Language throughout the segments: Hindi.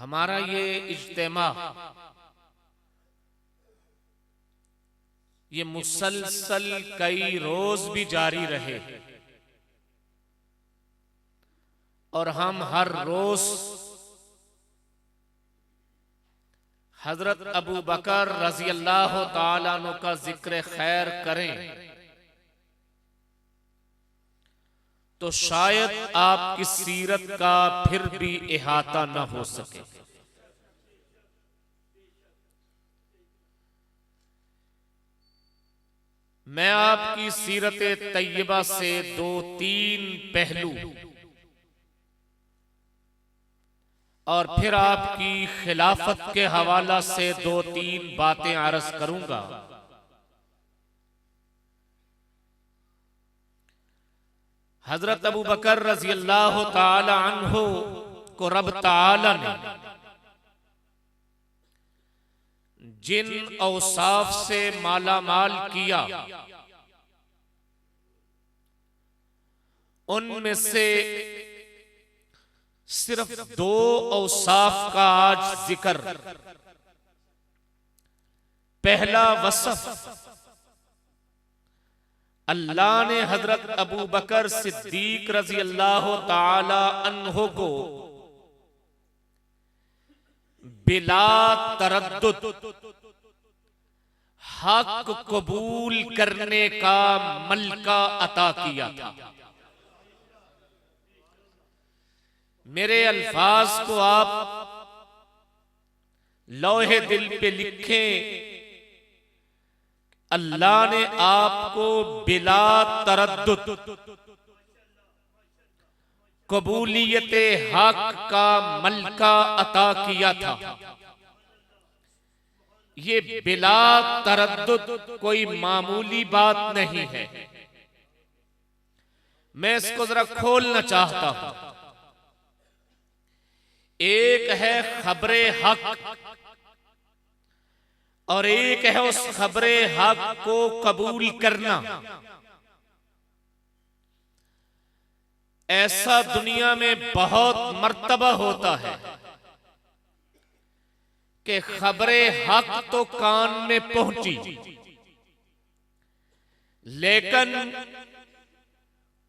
हमारा ये इज्तिमा ये मुसलसल कई रोज भी जारी रहे और हम हर रोज हजरत अबू बकर रजी अल्लाह ताला अन्हु का जिक्र खैर करें तो शायद आपकी सीरत का फिर भी इहाता न हो सके। मैं आपकी सीरत तैयबा से दो तीन पहलू और फिर आपकी खिलाफत के हवाला से दो तीन बातें अर्ज करूंगा। हजरत अबू बकर रजी अल्लाह ताला अन्हु को रब ताला ने जिन औसाफ से माला माल किया उनमें से सिर्फ दो औसाफ का आज जिक्र। पहला वसफ अल्लाह ने हजरत अबू बकर सिद्दीक रजी अल्लाह ताला अन्हु को बिला तरद्दुद हक कबूल करने का मलका अता किया था। मेरे अल्फाज को आप लौहे दिल पे लिखें। अल्लाह ने आपको बिला तरद्दुद कबूलियत हक का मलका अता किया था। ये बिला तरद्दुद कोई मामूली बात नहीं है। मैं इसको जरा खोलना चाहता हूं। एक है खबरे हक और एक है उस खबरे हक को कबूल करना। ऐसा दुनिया में बहुत मर्तबा होता है कि खबरे हक तो कान में पहुंची लेकिन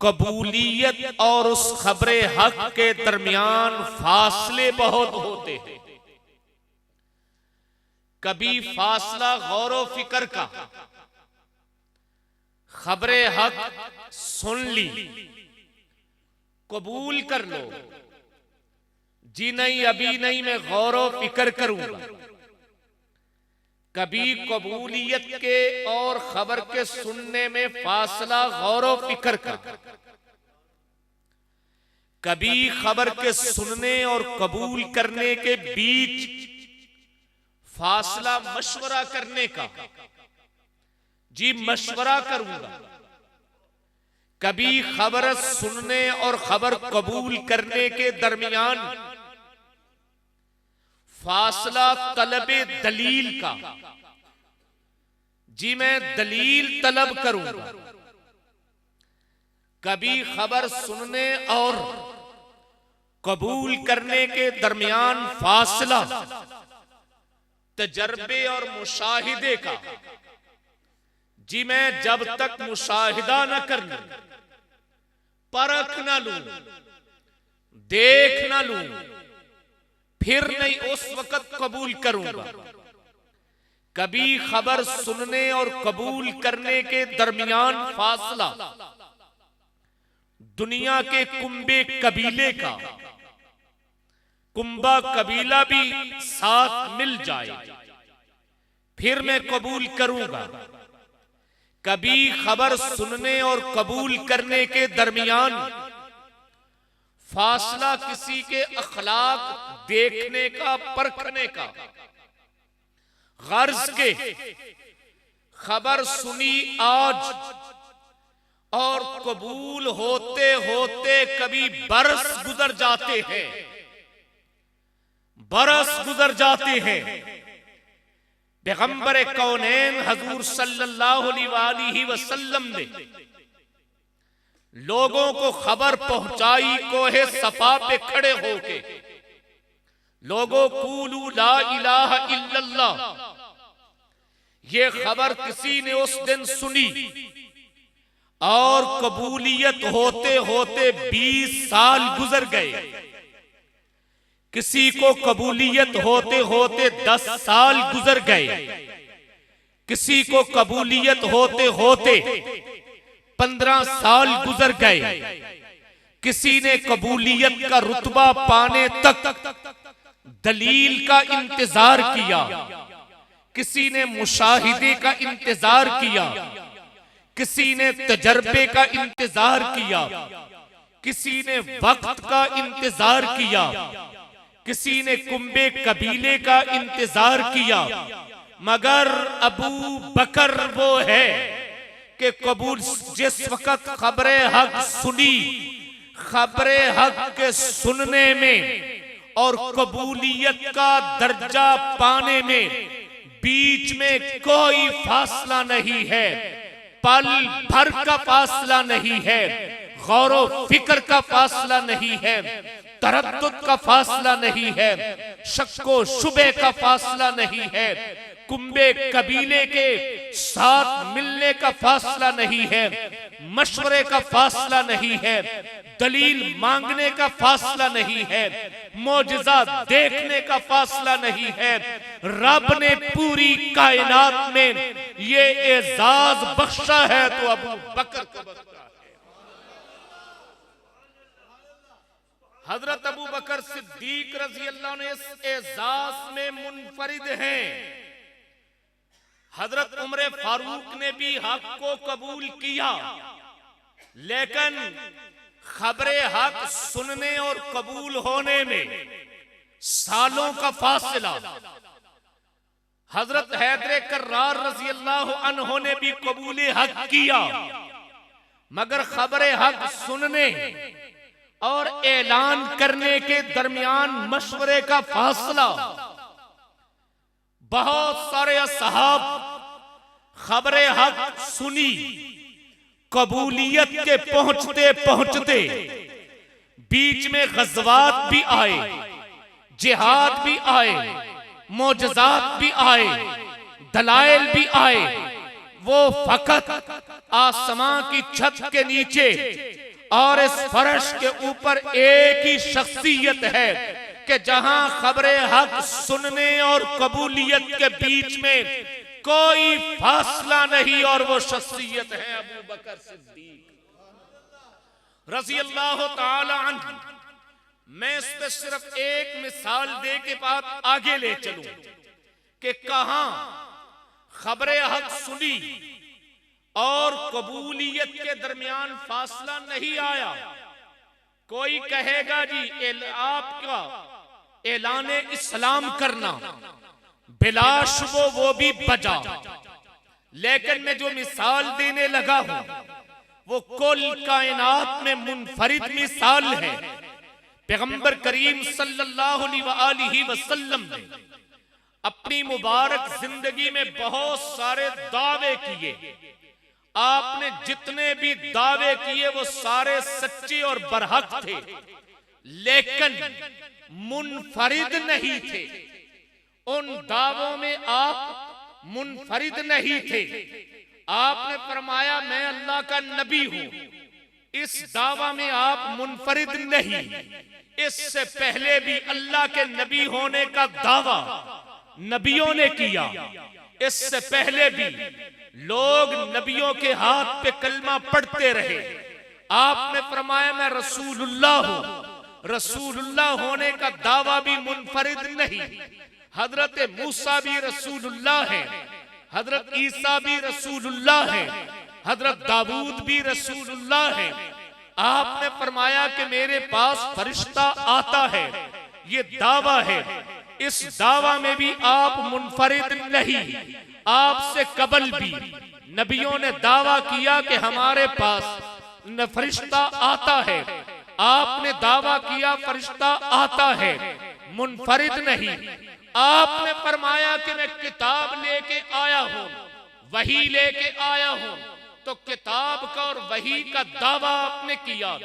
कबूलियत और उस खबरे हक के दरमियान फासले बहुत होते हैं। कभी फासला गौर फिक्र का, खबरे हक सुन ली, कबूल कर लो, जी नहीं अभी नहीं मैं गौर फिक्र करूंगा। कभी कबूलियत के और खबर के सुनने में फासला गौर फिक्र का, कभी खबर के सुनने और कबूल करने के बीच फासला मशवरा करने का, जी मशवरा करूंगा। कभी खबर सुनने और खबर कबूल करने के दरमियान फासला तलबे दलील का, जी मैं दलील तलब करूंगा। कभी खबर सुनने और कबूल करने के दरमियान फासला तजर्बे और मुशाहिदे का, जी मैं जब तक मुशाहिदा न कर लूं, परख न लूं, देख न लूं, फिर नहीं उस वक्त कबूल करूंगा। कभी खबर सुनने और कबूल करने के दरमियान फासला दुनिया के कुंबे कबीले का, कुंबा कबीला भी साथ मिल जाए फिर मैं कबूल करूंगा। कभी खबर सुनने और कबूल करने के दरमियान फासला किसी के अखलाक देखने का, परखने का, गर्ज के खबर सुनी आज और कबूल होते होते कभी बरस गुजर जाते हैं, बरस गुजर जाते हैं। पैगंबर कौनैन हजूर सल्लल्लाहु अलैहि वसल्लम ने लोगों को खबर पहुंचाई कोहे सफा पे खड़े होके, लोगों कूलू ला इलाहा इल्लल्लाह, ये खबर किसी ने उस दिन सुनी और कबूलियत होते होते 20 साल गुजर गए। किसी को कबूलियत होते होते 10 साल गुजर गए। किसी को कबूलियत होते होते 15 साल गुजर गए। किसी ने कबूलियत का रुतबा पाने तक दलील का इंतजार किया। किसी ने मुशाहिदे का इंतजार किया। किसी ने तजर्बे का इंतजार किया। किसी ने वक्त का इंतजार किया। किसी ने कुंबे कबीले का इंतजार किया। मगर अबू बकर वो है कि कबूल जिस वक्त खबरे हक सुनी, खबरे हक के सुनने में और कबूलियत का दर्जा पाने में बीच में कोई फासला नहीं है, पल भर का फासला नहीं है, गौर फिक्र का फासला नहीं है, तरद्दुद का फासला नहीं है, शक्को शुबे का फासला नहीं है, कुंबे कबीले के साथ मिलने का फासला नहीं है, मशवरे का फासला नहीं है, दलील मांगने का फासला नहीं है, मौजज़ा देखने का फासला नहीं है। रब ने पूरी कायनात में ये एजाज बख्शा है तो अबू बकर को बख्शा है। हजरत अबू बकर सिद्दीक रजी अल्लाह ने इस एजाज में मुनफरिद हैं। हजरत उमर फारूक ने भी हक को कबूल किया, लेकिन खबरे हक सुनने और कबूल होने में सालों का फासला। हजरत हैदर कर्रार रजी अल्लाह अन्हु ने भी कबूल हक किया, मगर खबरे हक सुनने और ऐलान करने के दरमियान मशवरे का फासला। बहुत सारे असहाब खबरे हक सुनी, कबूलियत के पहुंचते पहुंचते बीच में गज़वात भी आए, जिहाद भी आए, मोजज़ात भी आए, दलाइल भी आए। वो फकत आसमां की छत के नीचे और इस फर्श के ऊपर एक ही शख्सियत है कि जहां खबरे हक सुनने और कबूलियत के बीच में कोई फासला नहीं, और वो शख्सियत है अबू बकर सिद्दीक रज़ी अल्लाह ताला अन्हु। मैं इस पे सिर्फ एक मिसाल दे के बाद आगे ले चलूं कि कहां खबरे हक सुनी और कबूलियत के दरमियान फासला नहीं आया। कोई कहेगा जी आपका ऐलाने इस्लाम करना बिलाशुबो वो भी बजा, लेकिन मैं जो मिसाल देने लगा हूं वो कुल कायनात में मुनफरिद मिसाल है। पैगंबर करीम सल्लल्लाहु अलैहि वसल्लम ने अपनी मुबारक जिंदगी में बहुत सारे दावे किए। आपने जितने भी दावे किए वो सारे सच्चे और बरहक थे, लेकिन मुनफरिद नहीं थे। उन दावों में आप मुनफरिद नहीं थे। आपने फरमाया मैं अल्लाह का नबी हूं, इस दावा में आप मुनफरिद नहीं। इससे पहले भी अल्लाह के नबी होने का दावा नबियों ने किया। इससे पहले भी लोग नबियों के हाथ पे कलमा पढ़ते रहे। आपने फरमाया मैं रसूलुल्लाह हूं, रसूलुल्लाह होने का दावा भी मुनफरिद नहीं। हजरत मूसा भी रसूलुल्लाह है, हजरत ईसा भी रसूलुल्लाह है, हजरत दाऊद भी रसूलुल्लाह है। आपने फरमाया कि मेरे पास फरिश्ता आता है, ये दावा है। इस दावा में भी आप मुनफरिद नहीं। आपसे कबल भी नबियों ने दावा किया कि हमारे पास फरिश्ता आता है। आपने दावा किया फरिश्ता आता है, मुनफरिद नहीं। आपने फरमाया कि मैं किताब लेके आया हूं, वही लेके आया हूं, तो किताब का और वही का दावा आपने किया,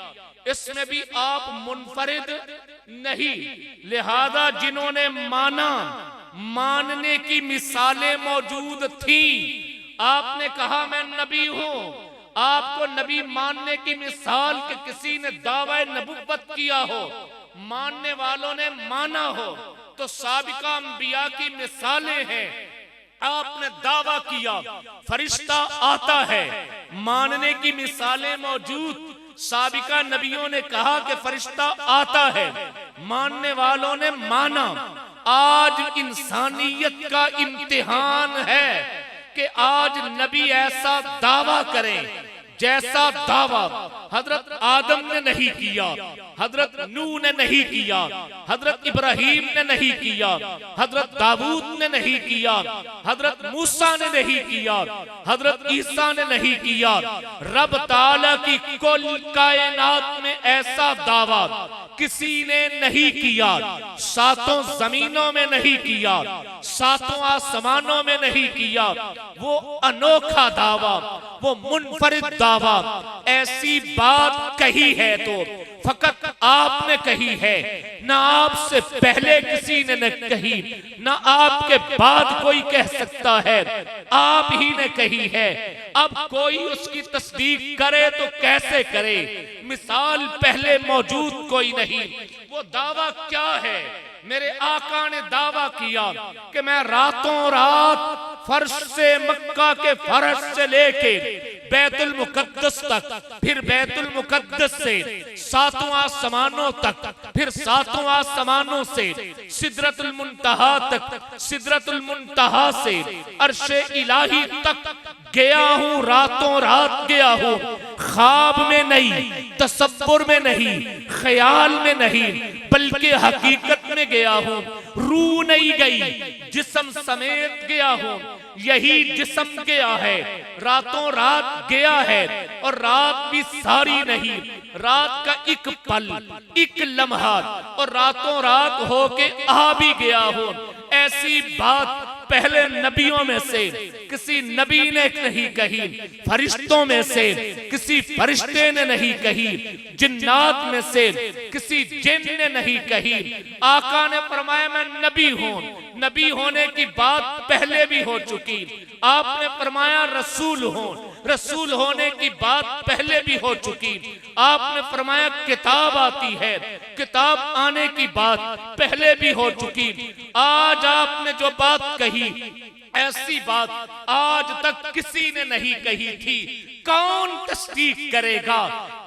इसमें भी आप मुनफरिद नहीं। लिहाजा जिन्होंने माना, मानने की मिसालें मौजूद थी। आपने कहा मैं नबी हूं, आपको नबी मानने की मिसाल के किसी ने दावा नबुव्वत किया हो, मानने वालों ने माना हो, तो साबिका अंबिया की मिसालें हैं। आपने दावा किया फरिश्ता आता है, मानने की मिसालें मौजूद। साबिका नबियों ने कहा कि फरिश्ता आता है, मानने वालों ने माना। आज इंसानियत का इम्तिहान है कि आज नबी ऐसा दावा करें जैसा दावा हजरत आदम ने नहीं किया, हजरत नूह ने नहीं किया, हजरत इब्राहीम ने नहीं किया, हजरत दाऊद ने नहीं किया, हजरत मूसा ने नहीं किया, हजरत ईसा ने नहीं किया। रब ताला की कुल कायनात में ऐसा दावा किसी ने नहीं किया। सातों जमीनों में नहीं किया, सातों आसमानों में नहीं किया। वो अनोखा दावा, वो मुनफरिद दावा। ऐसी बात कही है तो फकत आपने कही है, ना आपसे पहले किसी ने न कही, ना आपके बाद कोई कह सकता है, आप ही ने कही है। अब कोई उसकी तस्दीक करे तो कैसे करे? मिसाल पहले मौजूद कोई नहीं। वो दावा क्या है? मेरे आका ने दावा किया कि मैं रातों रात फर्श से, मक्का के फर्श से लेके बैतुल मुकद्दस तक, फिर बैतुल मुकद्दस से सातों आसमानों तक, फिर सातों आसमानों से सिदरतुल मुंतहा तक, सिदरतुल मुंतहा से अर्शे इलाही तक गया हूं। रातों रात गया हूं, ख्वाब में नहीं, तसव्वुर में नहीं, ख्याल में नहीं, बल्कि हकीकत में गया हूं। रूह नहीं गई, जिस्म समेत गया हूं। यही जिस्म गया है, रातों रात गया है। और रात भी सारी नहीं, रात का एक पल, एक लम्हा, और रातों रात होके आ भी गया हूं। ऐसी बात पहले नबियों में से किसी नबी ने नहीं कही, फरिश्तों में से किसी फरिश्ते ने नहीं कही, जिन्नात में से किसी जिन ने नहीं कही। आका ने फरमाया मैं नबी हूं। नबी होने की बात पहले भी हो चुकी। आपने फरमाया रसूल हूं, रसूल होने की बात पहले भी हो चुकी। आपने फरमाया किताब आती है, किताब आने की बात पहले भी हो चुकी। आज आपने जो बात कही, ऐसी बात आज तक किसी ने नहीं कही थी। कौन तस्दीक करेगा,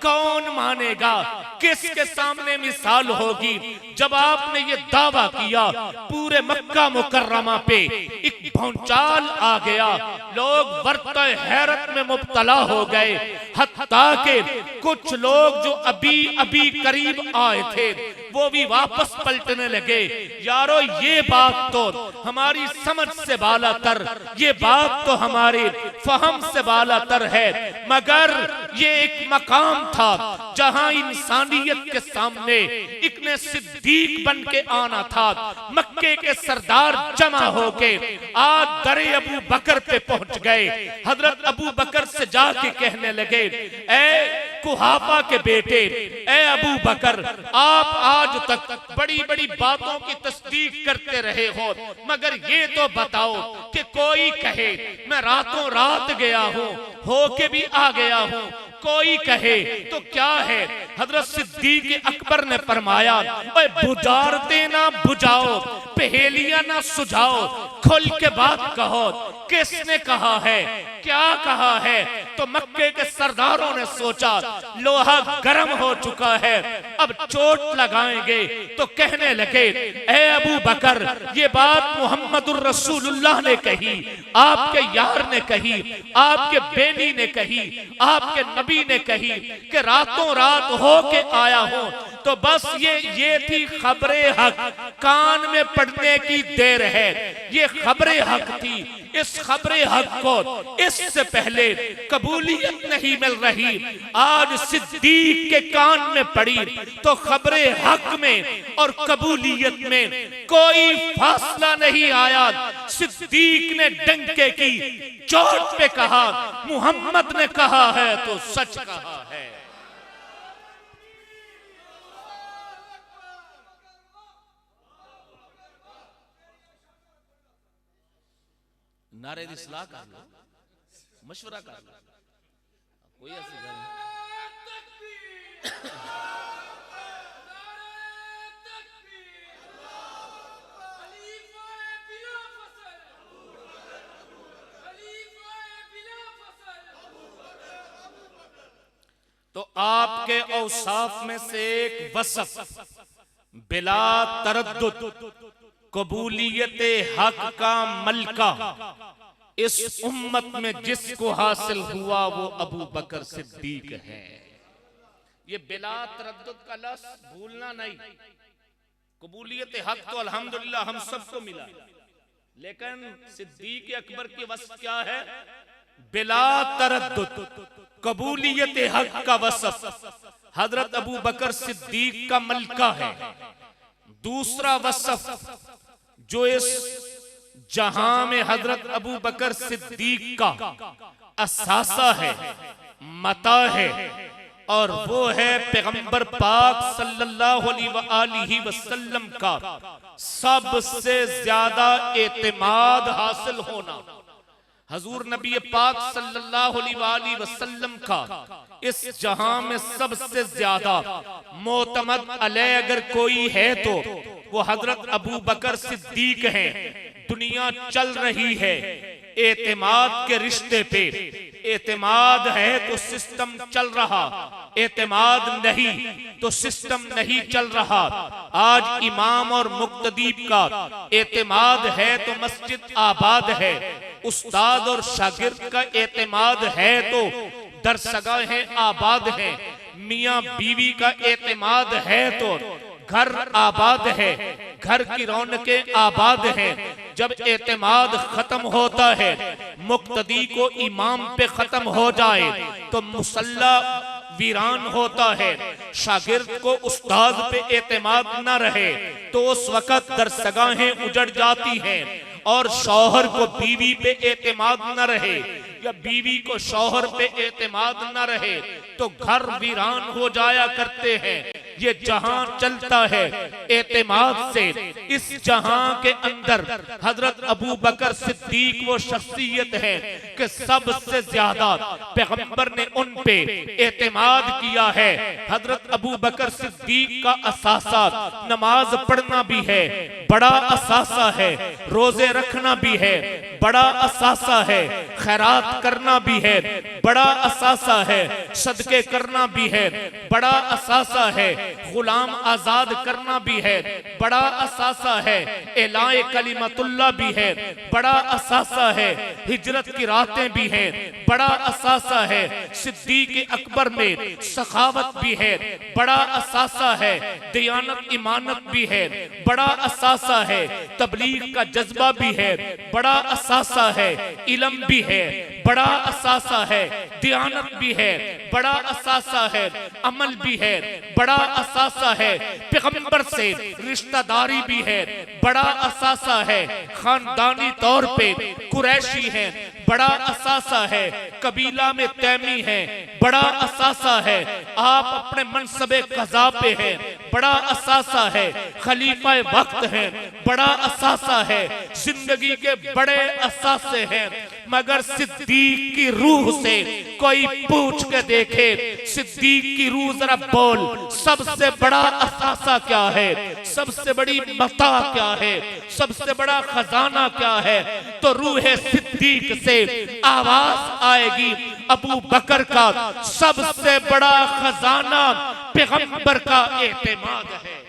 कौन मानेगा, किसके सामने मिसाल होगी? जब आपने ये दावा किया, पूरे मक्का मुकर्रमा पे एक भौचाल आ गया। लोग बरते हैरत में मुब्तला हो गए। हत्ता के कुछ लोग जो अभी अभी करीब आए थे, वो भी वापस पलटने लगे। यारो ये बात तो हमारी समझ से बाला तर, ये बात तो हमारे फहम से बाला तर है। मगर ये एक मकाम था जहां इंसानियत के सामने एक ने सिद्दीक बन के आना था। मक्के के सरदार जमा होके आज दरे अबू बकर पे पहुंच गए। हजरत अबू बकर से जाके कहने लगे, ए कुहाफा के बेटे, ए अबू बकर, आप आज तक बड़ी बड़ी बातों की तस्दीक करते रहे हो, मगर ये तो बताओ कि कोई कहे मैं रातों रात गया हूं, होके भी आ गया हूं, कोई कहे तो क्या है? हजरत सिद्दीक अकबर ने फरमाया, ओए बुझारते ना बुझाओ, पहेलियां ना सुझाओ, खुल के बात कहो। किसने कहा है, क्या कहा है? तो मक्के के सरदारों ने सोचा लोहा गर्म हो चुका है, अब चोट लगाएंगे। तो कहने लगे, ए अबू बकर, ये बात मुहम्मदुर रसूलुल्लाह ने कही, आपके यार ने कही, आपके बेनी ने कही, आपके नबी ने कही कि रातों रात होके आया हूं। तो बस ये थी खबरे हक, कान में पड़ने की देर है। ये खबरे हक थी। इस खबरे हक को इससे पहले कबूलियत नहीं मिल रही, आज सिद्दीक के कान में पड़ी। तो खबरे हक में और कबूलियत में कोई फासला नहीं आया। सिद्दीक ने डंके की चोट पे कहा, मुहम्मद ने कहा है तो सच कहा है। नारे दी सलाह कर लो, मशवरा कर लो, कोई ऐसी गल नहीं। तो आपके औसाफ में से एक वसफ बिला तरद्दुद कबूलियत हक का मलका इस उम्मत में जिसको हासिल हुआ वो अबू बकर सिद्दीक है। ये बिला तरद्दुद का लफ्ज़ भूलना नहीं। कबूलियत हक तो अल्हम्दुलिल्लाह हम सबको मिला, लेकिन सिद्दीक अकबर की वस्फ क्या है? बिला तरद्दुद कबूलियत हक का वसफ हजरत अबू बकर सिद्दीक का मलका है। दूसरा वसफ जो इस जहां में हजरत अबू बकर सिद्दीक का असासा है, मता है, और वो है पैगंबर पाक सल्लल्लाहु अलैहि वसल्लम का सबसे ज्यादा एतमाद हासिल होना। हजूर नबी पाक सल्लल्लाहु अलैहि वसल्लम का इस जहां में सबसे ज्यादा मोतमद अलैह अगर कोई है तो वो हजरत अबू बकर सिद्दीक हैं। दुनिया चल रही है एतमाद के रिश्ते पे, एतमाद है तो सिस्टम चल रहा, एतमाद नहीं तो सिस्टम नहीं चल रहा। आज इमाम और मुक्तदीब का एतमाद है तो मस्जिद आबाद है, उस्ताद और शागिर्द का एतमाद है तो दरसगाहें आबाद हैं, मियाँ बीवी का एतमाद है तो घर आबाद है, घर की रौनकें आबाद हैं। जब एतमाद खत्म होता है, मुक्तदी को इमाम पे खत्म हो जाए तो मुसल्ला वीरान होता है। शागिर्द को उस्ताद पे एतमाद न रहे तो उस वक्त दरसगाहें उजड़ जाती हैं, और शौहर को बीवी पे एतमाद न रहे या बीवी को शौहर पे एतमाद न रहे तो घर वीरान हो जाया करते हैं। ये जहां चलता है एतमाद से। इस जहां के अंदर हजरत अबू बकर सिद्दीक वो शख्सियत है कि सबसे ज्यादा पैगंबर ने उन पे एतमाद किया है। हजरत अबू बकर सिद्दीक का असासा नमाज पढ़ना भी है, बड़ा असासा है, रोजे रखना भी है, बड़ा असासा है, खैरात करना भी है, बड़ा असासा है, सदके करना भी है, बड़ा असासा है, गुलाम आजाद करना भी है, बड़ा असासा है, एलाए कलिमतुल्लाह भी है, बड़ा असासा है, हिजरत की रातें भी हैं, बड़ा असासा है, सिद्दीक अकबर में सखावत भी है, बड़ा असासा है, दियानत ईमानत भी है, बड़ा असासा है, तबलीग का जज्बा भी है, बड़ा असासा है, इल्म भी है, बड़ा असासा है, दियानत भी है, बड़ा असासा है, अमल भी है, बड़ा असासा है, पैगंबर से रिश्तेदारी भी है, बड़ा असासा है, खानदानी तौर पे कुरैशी है, बड़ा असासा है, कबीला में तैमी है, बड़ा असासा है, आप अपने मनसबे कज़ा पे हैं, बड़ा असासा है, खलीफा वक्त है, बड़ा असासा है, जिंदगी के बड़े असासे हैं। मगर सिद्दीक की रूह से कोई पूछ के देखे, सिद्दीक की रूह जरा बोल, सबसे बड़ा असासा क्या है, सबसे बड़ी मता क्या है, सबसे बड़ा खजाना क्या है? तो रूह सिद्दीक से आवाज आएगी, अबू बकर का सबसे बड़ा खजाना पैगंबर का एतमाद है।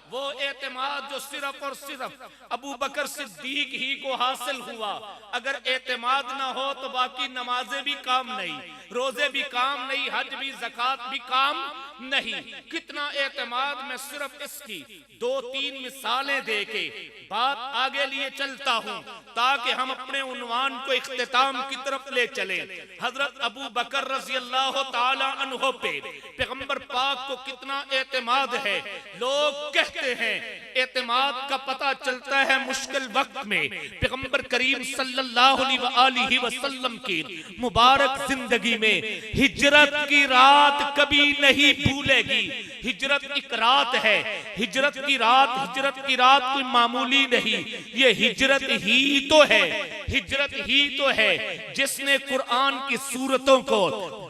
वो एतमाद जो सिर्फ और सिर्फ अबू बकर सिद्दीक ही को हासिल हुआ। अगर एतमाद ना हो तो बाकी नमाजें भी काम नहीं, रोजे भी काम नहीं, हज भी ज़कात भी काम नहीं। कितना एतमाद, मैं सिर्फ इसकी 2-3 मिसालें देके बात आगे लिए चलता हूँ ताकि हम अपने उन्वान को इख्तिताम की तरफ ले चले। हजरत अबू बकर रज़ी अल्लाह ताला अन्हु पे पैगंबर पाक को कितना एतमाद है। लोग कहते हैं एतमाद का पता चलता है मुश्किल वक्त में। पैगंबर करीम सल्लल्लाहु अलैहि वसल्लम की मुबारक जिंदगी में हिजरत की रात कभी नहीं भूलेगी। हिजरत एक रात है, हिजरत की रात कोई मामूली नहीं, ये हिजरत ही तो है, हिजरत ही तो है जिसने कुरान की सूरतों को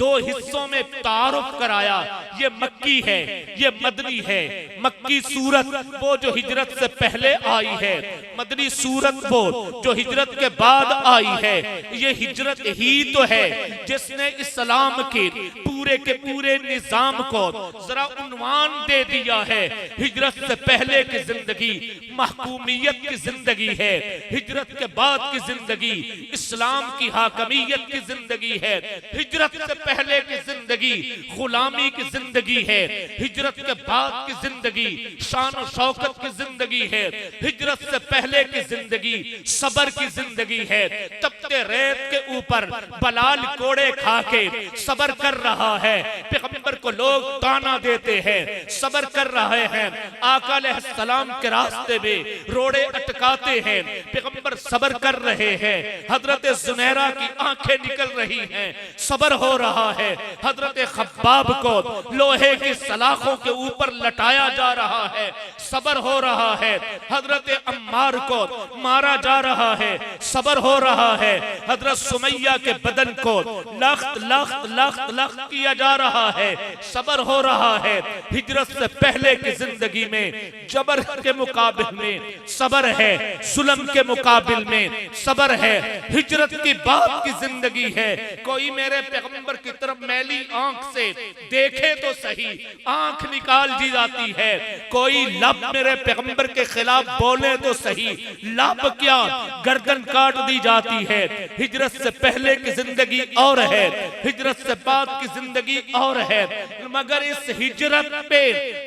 दो हिस्सों में तारुफ कराया। ये मक्की है, ये मदनी है। मक्की सूरत वो जो हिजरत से पहले आई है, मदनी सूरत वो जो हिजरत के बाद आई है। ये हिजरत ही तो है जिसने इस्लाम के पूरे निजाम को जरा उन्वान दे दिया है। हिजरत से पहले की जिंदगी महकूमियत की जिंदगी है, हिजरत के बाद की जिंदगी इस्लाम की हाकमियत की जिंदगी है। हिजरत से पहले की जिंदगी गुलामी की जिंदगी है, हिजरत के बाद की जिंदगी शान और शौकत की जिंदगी है। हिजरत से पहले की जिंदगी सबर की जिंदगी है। तपते रेत के ऊपर बलाल कोड़े खा के सबर कर रहा है। पैगंबर को लोग ताना देते हैं, सबर कर रहे हैं। आका अलैहिस्सलाम के रास्ते में रोड़े अटकाते हैं, पैगंबर सबर कर रहे हैं। हजरत जुनैरा की आंखें निकल रही हैं, सबर हो रहा है। हजरत खब्बाब को लोहे की सलाखों के ऊपर लटाया जा रहा है, सबर हो रहा है। हजरत अम्मार को मारा जा रहा है, सबर हो रहा है। हजरत सुमैया के बदन को लख्त लख्त लख्त लख्त किया जा रहा है, सबर हो रहा है। हिजरत से पहले की जिंदगी में जबर के मुकाबिल में सबर है, जुल्म के मुकाबिल में सबर है। हिजरत की बाद की जिंदगी है। कोई मेरे पैगंबर की तरफ मैली आंख से देखे तो सही, आंख निकाल दी जाती है। कोई लब मेरे पैगंबर के खिलाफ बोले तो सही, लब क्या गर्दन काट दी जाती है। हिजरत से पहले की जिंदगी और है, हिजरत से बाद की जिंदगी और है। मगर इस हिजरत पे,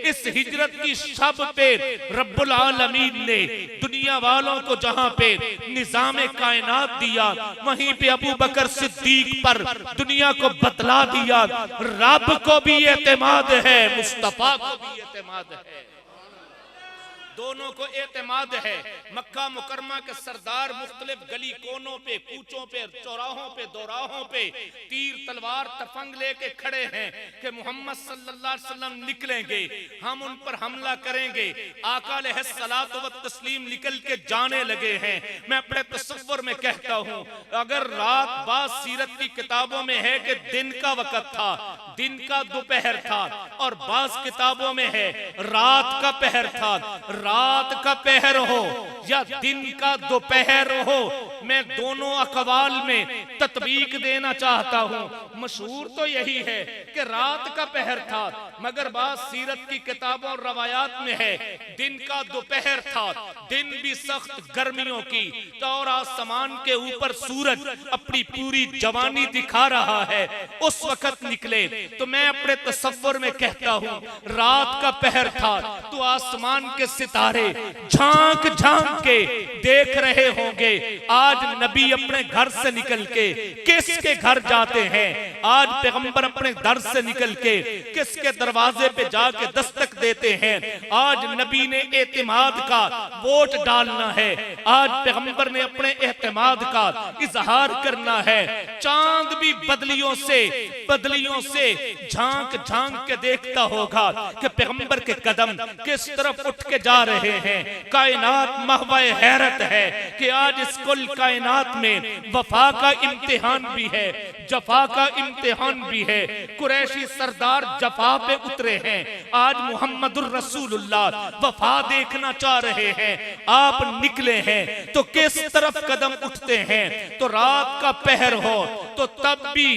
इस हिजरत की शब पे रब्बुल आलमीन ने दुनिया वालों को जहां पे निजाम कायनात दिया, वहीं पे अबू बकर सिद्दीक पर दुनिया को बतला दिया रब को भी एतमाद है, मुस्तफा को भी एतमाद है, दोनों को एतमाद है। मक्का मुकरमा के सरदार मुख्तलिफ गली कोनों पे, कूचों पे, चौराहों पे, दोराहों पे तीर तलवार तफंग लेके खड़े हैं कि मोहम्मद सल्लल्लाहु अलैहि वसल्लम निकलेंगे, हम उन पर हमला करेंगे। आका अलैहिस्सलात व तस्लीम निकल के जाने लगे हैं। मैं अपने तसव्वुर में कहता हूँ, अगर रात बात सीरत की किताबों में है कि दिन का वक्त था, दिन का दोपहर था, और बास किताबों में है रात का पहर था। रात का पहर हो या दिन का दोपहर हो, मैं दोनों अकवाल में तत्बीक देना चाहता हूं। मशहूर तो यही है कि रात का पहर था, मगर बात सीरत की किताबों और रवायात में है दिन का दोपहर था। दिन भी सख्त गर्मियों की, तो और आसमान के ऊपर सूरज अपनी पूरी जवानी दिखा रहा है। उस वक्त निकले तो मैं अपने तसव्वुर में कहता हूं रात का पहर था, तो आसमान के सितारे झांक झांक के देख रहे होंगे आज नबी अपने घर से निकल के किसके घर जाते हैं, आज पैगंबर अपने दर से निकल के किसके दरवाजे पे जाके दस्तक देते हैं। आज नबी ने एतमाद का वोट डालना है, आज पैगंबर ने अपने एतमाद का इजहार करना है। चांद भी बदलियों से झांक झांक के देखता होगा कि पैगंबर के कदम किस तरफ उठ के जा रहे हैं। कायनात महवाए हैरत है कि आज इस कुल कायनात में वफा का इम्तिहान भी है, जफा का इम्तिहान भी है। कुरैशी सरदार जफा पे उतरे हैं, आज मुहम्मदुर रसूलुल्लाह वफा देखना चाह रहे हैं। आप निकले हैं तो किस तरफ कदम उठते हैं, तो रात का पहर हो तो तब भी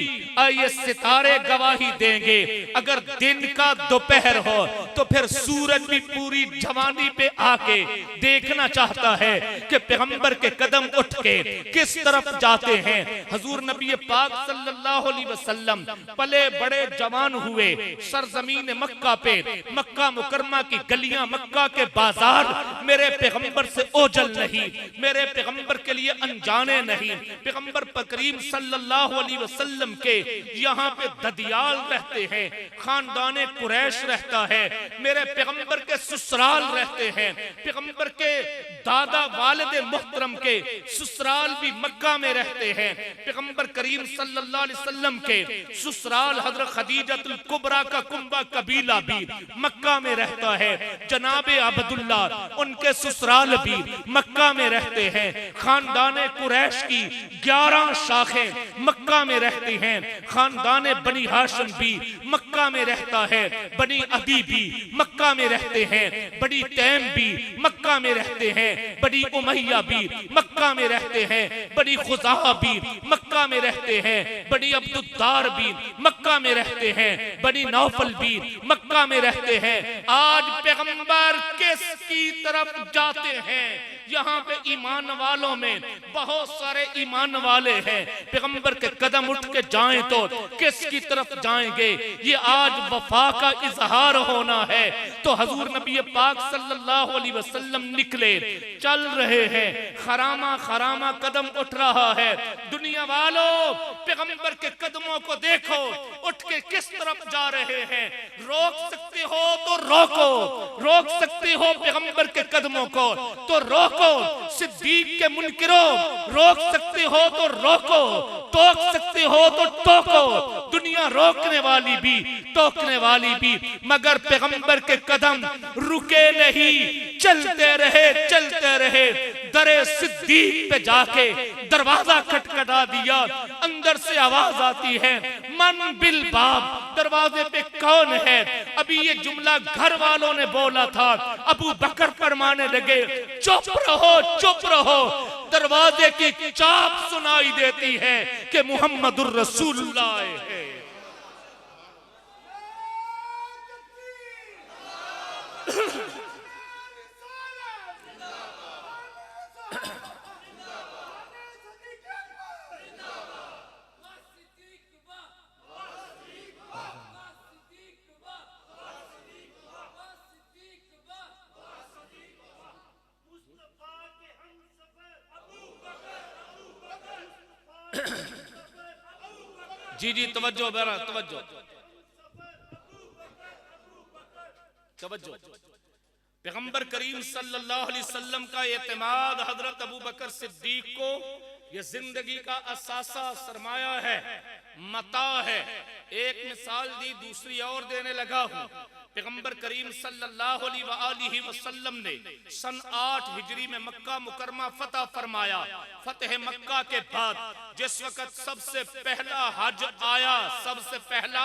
ये सितारे गवाही देंगे। अगर दिन का दोपहर हो तो फिर सूरज भी पूरी जवानी पे आके देखना चाहता है कि पैगंबर के कदम उठ के किस तरफ जाते हैं। हजूर नबी पाक सल्लल्लाहु अलैहि वसल्लम पले बड़े जवान हुए सरजमीन मक्का पे, मक्का मुकरमा की गलियां, मक्का के बाजार मेरे पैगंबर से ओझल नहीं, मेरे पैगंबर के लिए अनजाने नहीं। पैगंबर करीम सल्लल्लाहु अलैहि वसल्लम के यहाँ पे ददियाल रहते हैं, खानदाने कुरैश रहता है, मेरे पैगंबर के ससुराल रहते हैं, पैगंबर के दादा वालिद मुहतरम के ससुराल भी मक्का में रहते हैं। पैगंबर करीम सल्लल्लाहु अलैहि वसल्लम के ससुराल हजरत खदीजतुल कुबरा का कुंबा कबीला भी मक्का में रहता है। जनाबे अब्दुल्ला उनके ससुराल भी मक्का में रहते हैं। खानदाने कुरैश की 11 शाखें मक्का में रहती हैं। खानदाने बनी हाशिम भी मक्का में रहता है, बनी अदी भी मक्का में रहते हैं, बड़ी तैम भी मक्का में रहते हैं, बड़ी उमैया भी मक्का में रहते हैं, बड़ी खुजा भी मक्का में रहते हैं, बड़ी अब्दुद्दार भी मक्का में रहते हैं, बड़ी नौफल भी मक्का में रहते हैं। आज पैगंबर किसकी तरफ जाते हैं? यहाँ पे ईमान वालों में बहुत सारे ईमान वाले हैं, पैगंबर के कदम उठ के जाएं तो किसकी तरफ जाएंगे? ये आज वफा का इजहार होना है तो हजूर नबी पाक सल्लल्लाहु अलैहि वसल्लम निकले, चल रहे हैं, खरामा खरामा कदम उठ रहा है। दुनिया वालों पैगंबर के कदमों को देखो, उठ के किस तरफ जा रहे हैं। रोक सकते हो तो रोको, रोक सकते हो पैगंबर के कदमों को तो रोको। सिद्दीक के मुनकिरों रोक सकते हो तो रोको, टोक सकते हो तो टोको। दुनिया रोकने वाली भी टोकने वाली भी, मगर पैगंबर के कदम रुके नहीं, चलते रहे चलते रहे। दरे सिद्दीक पे जाके दरवाजा खटखटा दिया, अंदर से आवाज आती है, मन बिल बाब, दरवाजे पे कौन है? अभी ये जुमला घर वालों ने बोला था, अबू बकर फरमाने लगे, चुप रहो चुप रहो। दरवाजे की चाप सुनाई देती है कि मुहम्मदुर रसूलुल्लाह है। जी जी तवज्जो बेरा तवज्जो तवज्जो। पैगंबर करीम सल्लल्लाहु अलैहि वसल्लम का एतमाद हजरत अबू बकर सिद्दीक को ये जिंदगी का असासा सरमाया है, मता है। एक मिसाल दी, दूसरी और देने लगा हूं। पैगंबर करीम सल्लल्लाहु अलैहि वसल्लम ने सन 8 हिजरी में मक्का मुकरमा फतह फरमाया। फतेह मक्का के बाद जिस वक्त सबसे पहला हज आया, सबसे पहला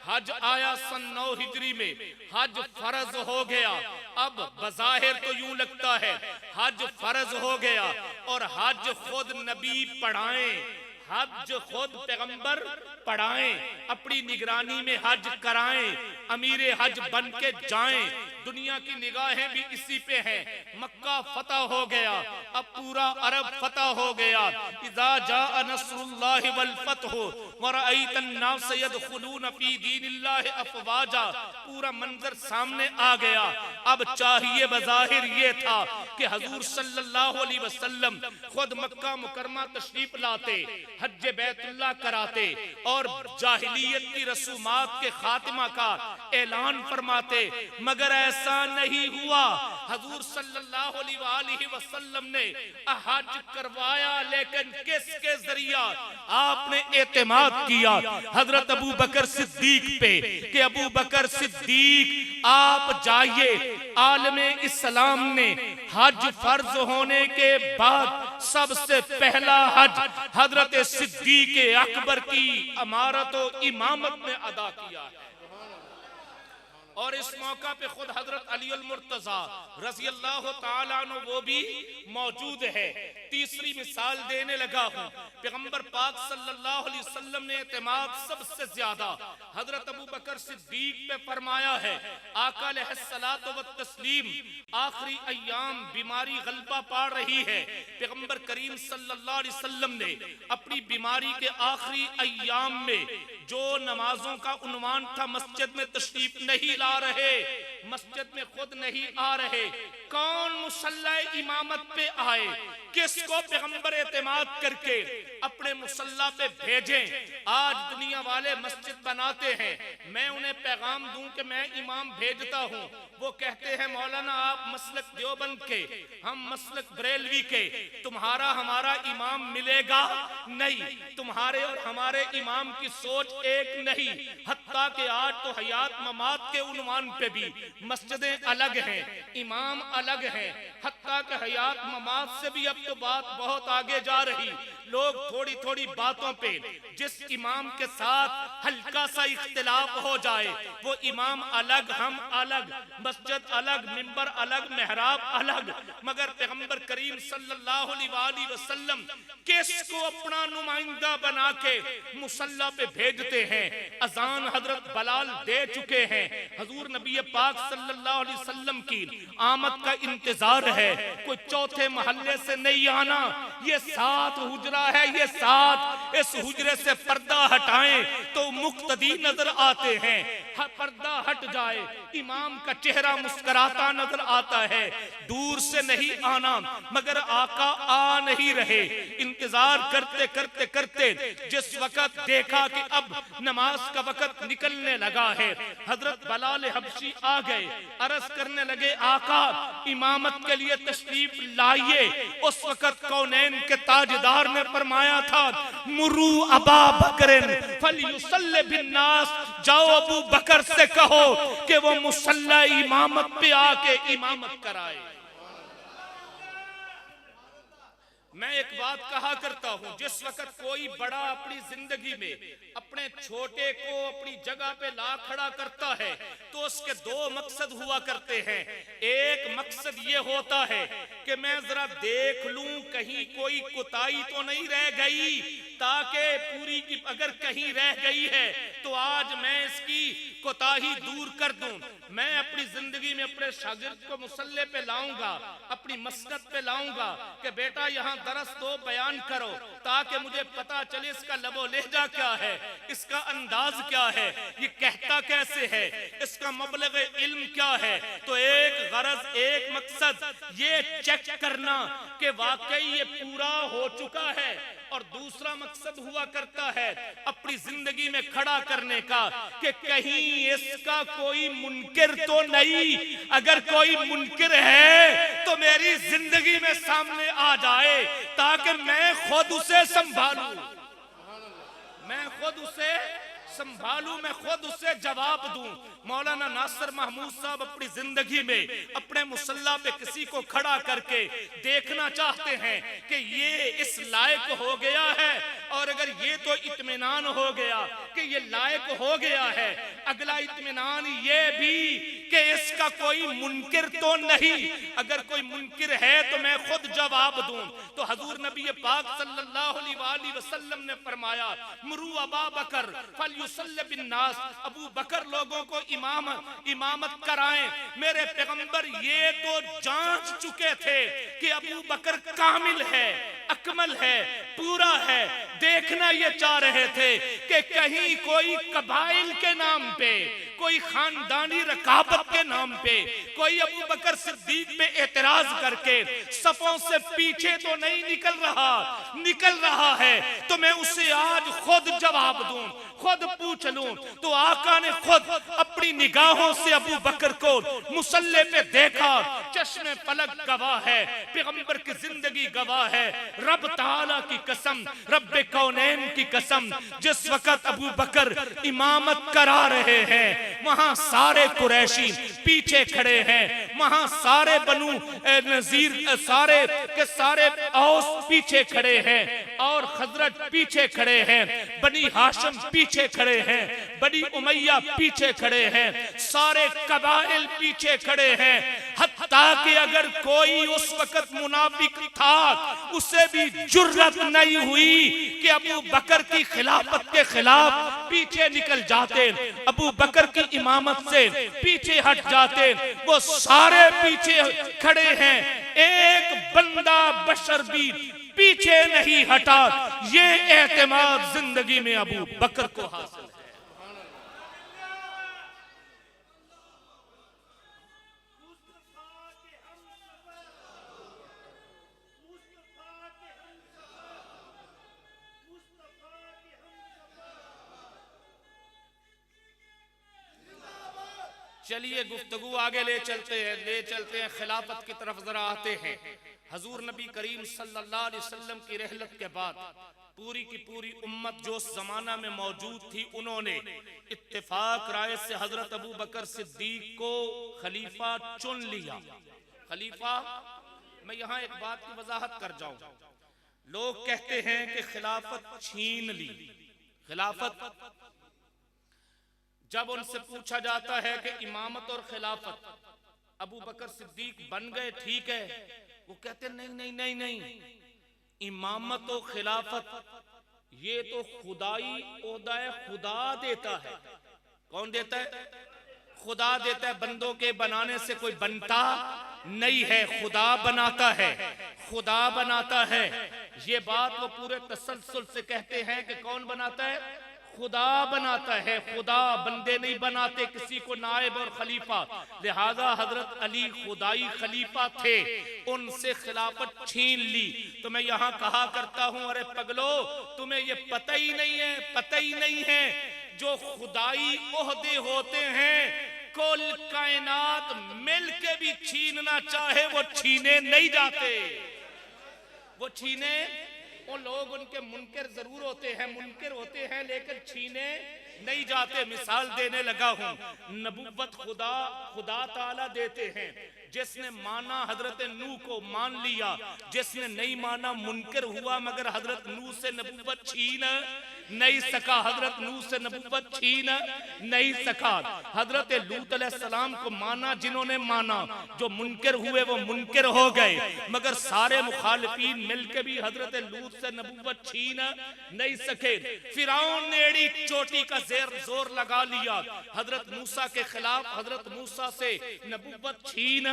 हज आया सन 9 हिजरी में, हज फर्ज हो गया। अब बज़ाहिर तो यूं लगता है हज फर्ज हो गया और हज खुद नबी पढ़ाएं, हज खुद पैगंबर पढ़ाएं, अपनी निगरानी में हज कराएं, अमीर हज बन के जाएं। दुनिया की निगाहें भी इसी पे हैं। मक्का फतह हो गया, अब पूरा अरब फतह हो गया। इज़ा जाअ नस्रुल्लाहि वल फतहु व रअयतन नास यदखुलून फी दीनिल्लाहि अफवाजा, पूरा मंजर सामने आ गया। अब चाहिए बज़ाहिर ये था कि हजूर सल्लल्लाहु अलैहि वसल्लम खुद मक्का मुकरमा तशरीफ लाते, हज बैतुल्लाह कराते और जाहिलियत की रसूमात के खात्मा का ऐलान फरमाते, मगर ऐसा नहीं हुआ। हजूर सल्लल्लाहु अलैहि वसल्लम ने हज करवाया, लेकिन किसके जरिया? आपने एतमाद किया हजरत अबू बकर सिद्दीक पे कि अबू बकर सिद्दीक आप जाइए। आलमे इस्लाम ने हज फर्ज होने के बाद सबसे पहला हज हजरत सिद्दीक अकबर की इमारत और इमामत में अदा किया है। और इस मौका पे खुद हजरत अली अल मुर्तजा रज़ी अल्लाह ताला अन्हु वो भी मौजूद है। तीसरी मिसाल देने लगा हूं, पैगंबर पाक सल्लल्लाहु अलैहि वसल्लम ने एतमाद सबसे ज्यादा हजरत अबू बकर सिद्दीक पे फरमाया है। आका अलैहिस्सलातु व तस्लीम आखिरी अय्याम बीमारी गलबा पा रही है। पैगंबर करीम सल्लल्लाहु अलैहि वसल्लम ने अपनी बीमारी के आखिरी अय्याम में जो नमाजों का उन्वान था, मस्जिद में तशरीफ नहीं ला रहे, मस्जिद में खुद नहीं आ रहे, कौन मुसल्ला इमामत पे आए, किसको पैगंबर एतमाद करके अपने मुसल्ला पे भेजें। आज दुनिया वाले मस्जिद बनाते हैं, मैं उन्हें पैगाम दूं कि मैं इमाम भेजता हूं, वो कहते हैं मौलाना आप मसलक देवबंद के, हम मसलक बरेलवी के, तुम्हारा हमारा इमाम मिलेगा नहीं, तुम्हारे और हमारे इमाम की सोच एक नहीं। हत्ता के आज तो हयात ममात के उन्वान पे भी मस्जिदें अलग हैं, इमाम अलग हैं। हत्ता के हयात ममात से भी अब तो बात बहुत आगे जा रही। लोग थोड़ी थोड़ी बातों पे जिस इमाम के साथ हल्का सा इख्तिलाफ हो जाए, वो इमाम अलग हम अलग, मस्जिद अलग, मिंबर अलग, मेहराब अलग, मगर पैगंबर करीम सल्लल्लाहु अलैहि वसल्लम किसको अपना नुमाइंदा बना के मुसल्ला पे भेजते हैं। अजान हजरत बलाल दे चुके हैं, हजूर नबी पाक सल्लल्लाहु अलैहि वसल्लम की आमद का इंतजार है। कोई चौथे मोहल्ले से नहीं आना, ये 7 हुजरा है, ये 7, इस हुजरे से पर्दा हटाएं तो मुक्तदी नजर आते हैं। पर्दा हट जाए, इमाम का चेहरा मुस्कुराता नजर आता है। दूर से नहीं आना, मगर आका आ नहीं रहे। इंतजार करते करते करते जिस वक्त देखा कि अब नमाज का वक्त निकलने लगा है, हजरत बलाल हबशी आ गए, अर्ज करने लगे आका इमामत के लिए तशरीफ लाइए। उस वक्त कौनैन के ताजदार ने फरमाया था मुरू अबा बकरिन फलयुसल्लि बिन्नास, जाओ अबू बकर से कहो कि वो मुसल्ला इमामत पे आके इमामत कराए। मैं एक बात कहा करता हूं, जिस वक्त कोई बड़ा अपनी जिंदगी में अपने छोटे को अपनी जगह पे ला खड़ा करता है तो उसके 2 मकसद हुआ करते हैं। एक मकसद ये होता है कि मैं जरा देख लूं कहीं कोई कोताही तो नहीं रह गई, ताकि पूरी की अगर कहीं रह गई है तो आज मैं इसकी कोताही दूर कर दूं। मैं अपनी जिंदगी में अपने शागिर्द को मुसल्ले पे लाऊंगा, अपनी मस्जिद पे लाऊंगा कि बेटा यहाँ दरस दो, बयान करो, ताकि मुझे पता चले इसका लबो लहजा क्या है, इसका अंदाज क्या है, ये कहता कैसे है, इसका मबलग इल्म क्या है। तो एक गरज, एक मकसद ये चेक करना कि वाकई ये पूरा हो चुका है, और दूसरा मकसद हुआ करता है अपनी जिंदगी में खड़ा करने का कि कहीं इसका कोई मुनकिर तो नहीं, अगर कोई मुनकिर है तो मेरी जिंदगी में सामने आ जाए ताकि मैं खुद उसे संभालूं, मैं खुद उसे संभालूं, मैं खुद उसे जवाब दूं। मौलाना नासिर महमूद साहब अपनी जिंदगी में अपने मुसल्ला पे किसी को खड़ा करके देखना चाहते हैं कि ये इस लायक हो गया है, और अगर ये तो इत्मीनान हो गया कि ये लायक हो गया है, अगला इत्मीनान ये भी कि इसका कोई मुनकिर तो नहीं, अगर कोई मुनकिर है तो मैं खुद जवाब दूं। तो हजूर नबी पाक सल्लल्लाहु अलैहि वसल्लम ने फरमाया मुरू अबा बकर फलयुसल्लि बिन्नास, अबू बकर लोगों को इमामत कराएं। मेरे पैगंबर ये तो जांच चुके थे कि अबू बकर कामिल है, अकमल है, पूरा है। देखना ये चाह रहे थे कि कहीं कोई कबाइल के नाम पे, कोई खानदानी रकाबत के नाम पे कोई अबू बकर सिद्दीक पे एतराज करके सफों से पीछे तो नहीं निकल रहा है तो मैं उसे आज खुद जवाब दूं, खुद पूछ लूं। तो आका ने खुद अपनी निगाहों से अबू बकर को मुसल्ले पे देखा। चश्मे फलक गवाह है, पैगंबर की जिंदगी गवाह है, रब ताला की कसम, रब्बे कौनैन की कसम, जिस वक्त अबू बकर इमामत करा रहे हैं वहां सारे कुरैशी पीछे खड़े हैं, वहां सारे बनु नजीर सारे के सारे औस पीछे खड़े हैं और खजरज पीछे खड़े हैं, बनी हाशिम पीछे खड़े हैं, बड़ी उमैया पीछे खड़े हैं, सारे कबाइल पीछे खड़े हैं। हत्ता कि अगर कोई उस वक्त मुनाफिक था, उसे भी जुर्रत नहीं हुई कि अबू बकर की खिलाफत के खिलाफ पीछे निकल जाते, अबू बकर की इमामत से पीछे हट जाते। वो सारे पीछे खड़े हैं, एक बंदा बशर भी पीछे नहीं हटा। ये एतमाद जिंदगी में अबू बकर को हासिल है। चलिए गुफ्तगू आगे ले चलते हैं खिलाफत की तरफ जरा आते हैं। हजूर नबी करीम सल्लल्लाहु अलैहि वसल्लम की रहलत के बाद पूरी की पूरी उम्मत जो उस जमाना में मौजूद थी, उन्होंने इत्तेफाक राय से हजरत अबू बकर सिद्दीक को खलीफा चुन लिया। खलीफा, मैं यहाँ एक बात की वजाहत कर जाऊं। लोग कहते हैं कि खिलाफत छीन ली। खिलाफत जब उनसे पूछा जाता है कि इमामत और खिलाफत अबू बकर सिद्दीक बन गए, ठीक है, वो कहते नहीं नहीं नहीं नहीं, इमामत और खिलाफत ये तो खुदाई ओहदा खुदा देता है। कौन देता है? खुदा देता है। बंदों के बनाने से कोई बनता नहीं है, खुदा बनाता है, खुदा बनाता है। ये बात वो पूरे तसल्सल से कहते हैं कि कौन बनाता है? खुदा बनाता है। खुदा बंदे नहीं बनाते किसी को नायब और खलीफा। लिहाजा हजरत अली खुदाई खलीफा थे, उनसे खिलाफत छीन ली। तो मैं यहाँ कहा करता हूँ, अरे पगलो, तुम्हें ये पता ही नहीं है, पता ही नहीं है, जो खुदाई ओहदे होते हैं कुल कायनात मिल के भी छीनना चाहे वो छीने नहीं जाते। वो छीने, वो लोग उनके मुनकर जरूर होते हैं, मुनकर होते हैं, लेकिन छीने नहीं जाते। मिसाल देने लगा हूं, नबुव्वत खुदा ताला देते हैं। जिसने माना हजरत नूह को मान लिया, जिसने नहीं माना मुनकर हुआ, मगर हजरत नूह से नबुव्वत छीन नहीं सका। हजरत नूह से नबुव्वत छीन नहीं सका। हजरत लूत अलैहिस्सलाम को माना जिन्होंने माना, जो मुनकर हुए वो मुनकर हो गए, मगर सारे मुखालिफीन मिलकर भी हजरत लूत से नबुव्वत छीन नहीं सके। फिरौन ने एड़ी चोटी का जोर लगा लिया हजरत मूसा के खिलाफ, हजरत मूसा से नबुव्वत छीन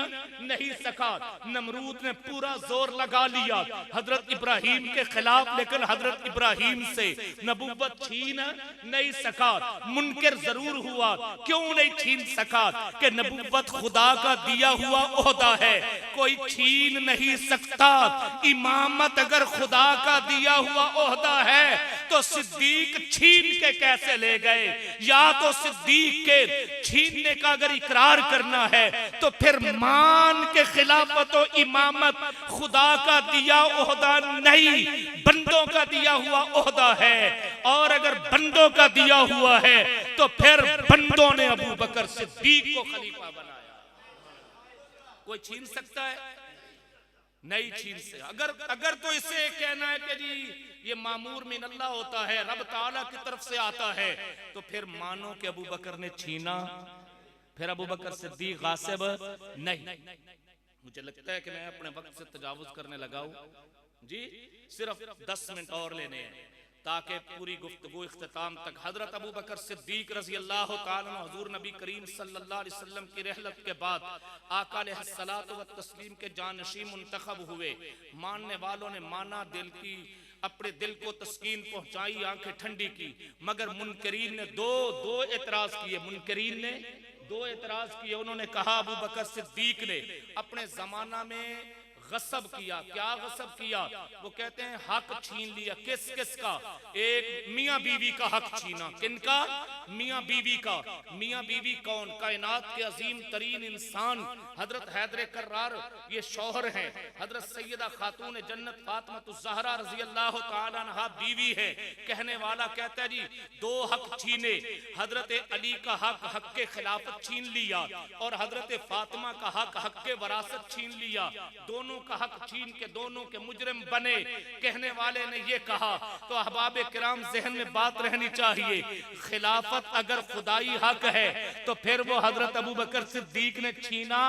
नहीं सका। नमरूद ने पूरा जोर लगा लिया हजरत इब्राहिम के खिलाफ, लेकिन हजरत इब्राहिम से नबुव्वत छीन नहीं सका। मुनकर जरूर हुआ, क्यों नहीं छीन सका? कि नबुव्वत खुदा का दिया हुआ ओहदा है, कोई छीन नहीं सकता। इमामत अगर खुदा का दिया हुआ ओहदा है तो सिद्दीक छीन के कैसे ले गए? या तो सिद्दीक के छीनने का अगर इकरार करना है तो फिर मान के खिलाफत और इमामत खुदा का दिया ओहदा नहीं, बंदों का दिया हुआ ओहदा है। और अगर बंदों का दिया हुआ है तो फिर बंदों ने अबू बकर सिद्दीक को खलीफा बनाया। कोई छीन सकता है? नहीं छीन से। अगर तो इसे कहना है कि जी ये मामूर मिन अल्लाह होता है, रब ताला की तरफ से आता है, तो फिर मानो कि अबू बकर ने छीना, फिर अबू बकर सिद्दीक गासिब नहीं। मुझे लगता है कि मैं अपने वक्त से तजावुज करने लगा हूं जी। सिर्फ 10 मिनट और लेने हैं ताकि पूरी गुफ्तगू इख्तिताम तक। हजरत अबू बकर सिद्दीक रज़ी अल्लाह ताला अन्हु हुजूर नबी करीम सल्लल्लाहु अलैहि वसल्लम की रहलत के बाद आका अलैहिस्सलातु व तस्लीम के जानशीन मुंतखब हुए। मानने वालों ने माना, दिल की अपने दिल को तस्कीन पहुंचाई, आंखें ठंडी की, मगर मुनकरीन ने दो एतराज किए। मुनकरीन ने 2 एतराज किए। उन्होंने कहा अबू बकर सिद्दीक ने अपने जमाना में गसब किया। क्या गसब किया? वो कहते हैं हक छीन लिया। किस का? एक मियां बीवी का हक छीना। किनका? मियां बीवी का। मियां बीवी कौन? कायनात के अजीम तरीन इंसान हजरत हैदर कर्रार ये शौहर हैं। हजरत सैयदा खातून जन्नत फातिमा ज़हरा रज़ी अल्लाह तआला अन्हा बीवी है। कहने वाला कहता है जी 2 हक छीने। हजरत अली का हक के खिलाफत छीन लिया, और हजरत फातिमा का हक के वरासत छीन लिया। दोनों दोनों का हक छीन के दोनों के मुजरिम बने। कहने वाले ने ये कहा तो अहबाब किराम ज़हन में बात रहनी चाहिए, खिलाफत अगर खुदाई हक है तो फिर वो हजरत अबू बकर सिद्दीक ने छीना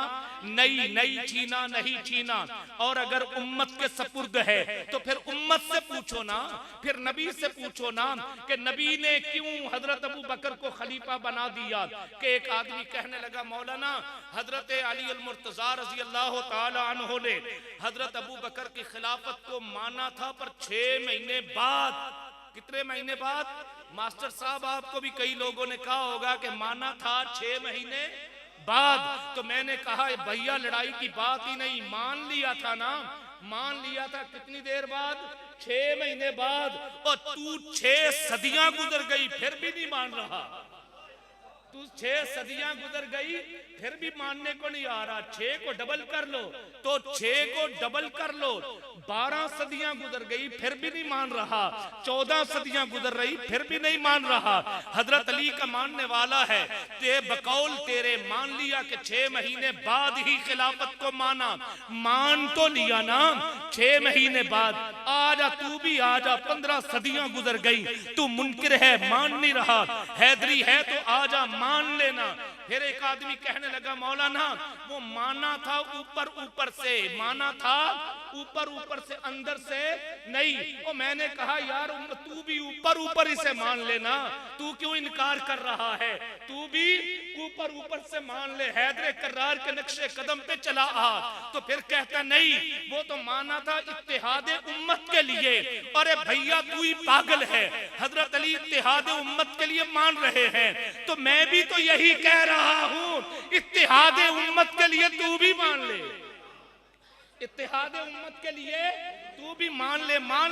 नहीं छीना, नहीं छीना। और अगर उम्मत के सपुर्द है तो फिर उम्मत से पूछो ना, फिर नबी से पूछो ना कि नबी ने क्यों हजरत अबू बकर को खलीफा बना दिया। कि एक आदमी कहने लगा मौलाना हजरत अली अल मुर्तजा रज़ी अल्लाह ताला अन्हु ने हजरत अबू बकर की खिलाफत को माना था, पर 6 महीने बाद। कितने महीने बाद? मास्टर साहब आपको भी कई लोगों ने कहा होगा कि माना था 6 महीने बाद। तो मैंने कहा भैया लड़ाई की बात ही नहीं, मान लिया था ना, मान लिया था। कितनी देर बाद? 6 महीने बाद। और तू 6 सदियां गुजर गई फिर भी नहीं मान रहा। तू 6 सदियां गुजर गई फिर भी मानने को नहीं आ रहा। 6 को डबल कर लो तो 6 को डबल कर लो, 12 सदियां गुजर गई फिर भी नहीं मान रहा। 14 सदियां गुजर रही फिर भी नहीं मान रहा। हजरत अली का मानने वाला है ते बकौल तेरे मान लिया कि 6 महीने बाद ही खिलाफत को माना। मान तो लिया ना 6 महीने बाद। आजा तू भी आजा, 15 सदियां गुजर गई, तू मुनकिर है, मान नहीं रहा, हैदरी है तो आजा मान लेना। फिर एक आदमी कहने लगा मौलाना वो माना था ऊपर ऊपर से, माना था ऊपर ऊपर से, अंदर से नहीं। और मैंने कहा यार तू भी ऊपर ऊपर ही से मान लेना, तू क्यों इनकार कर रहा है? तू भी ऊपर ऊपर से मान ले, हैदर कर्रार के नक्शे कदम पे चला आ। तो फिर कहता नहीं वो तो माना था इत्तेहादे उम्मत के लिए। अरे भैया तू ही पागल है, हजरत अली इत्तेहादे उम्मत के लिए मान रहे हैं तो मैं भी तो यही कह रहा हूं, इत्तेहादे उम्मत के लिए तू भी मान ले, इत्तेहादे उम्मत के लिए तू भी मान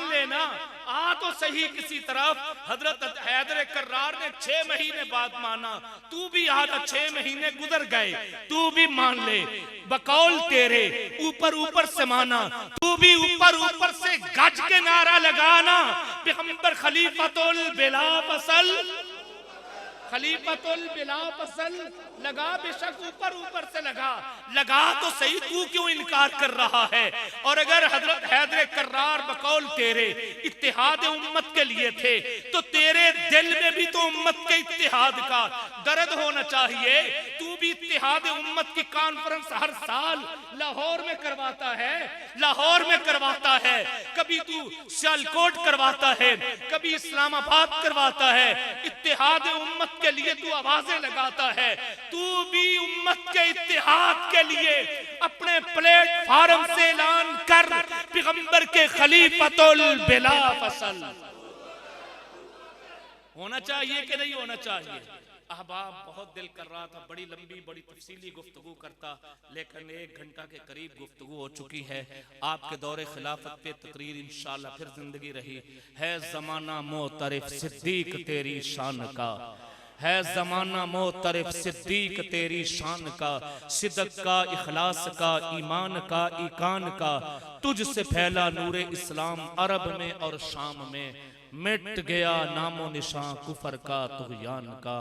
ले ना। आ तो सही किसी तरफ। हजरत हैदर कर्रार ने 6 महीने बाद माना, तू भी आधा 6 महीने गुजर गए, तू भी मान ले। बकौल तेरे ऊपर ऊपर से माना, तू भी ऊपर ऊपर से गज के नारा लगाना पैगंबर खलीफतुल बिला फसल, खलीफतुल बिला फसल लगा, बेशक ऊपर ऊपर से लगा तो सही, तू क्यों इनकार कर रहा है? और अगर हजरत हैदर कर्रार बकौल तेरे इत्तेहाद उम्मत के लिए थे तो तेरे दिल में भी तो उम्मत के इत्तेहाद का दर्द होना चाहिए। तू भी इत्तेहाद उम्मत की कॉन्फ्रेंस हर साल लाहौर में करवाता है, लाहौर में करवाता है, कभी तू सियालकोट करवाता है, कभी इस्लामाबाद करवाता है। इत्तेहाद उम्मत के लिए तू आवाजें लगाता है, तू भी उम्मत के इत्तेहाद के लिए अपने प्लेटफार्म से ऐलान कर पैगंबर के खलीफतुल बिला फसल। होना चाहिए कि नहीं होना चाहिए? अहबाब बहुत दिल कर रहा था बड़ी लंबी बड़ी तफसीली गुफ्तगू करता, लेकिन 1 घंटा के करीब गुफ्तगू हो चुकी है। आपके दौरे खिलाफत पे तकरीर इंशाअल्लाह फिर जिंदगी रही है। जमाना मोतरिफ सिद्दीक तेरी शान का है, जमाना मोतरिफ सिद्दीक तेरी शान का, सिद्दक का, इखलास का, ईमान का, ईकान का, तुझसे फैला नूरे इस्लाम अरब में और शाम में, मिट गया नामो निशान कुफर का तुग़यान का।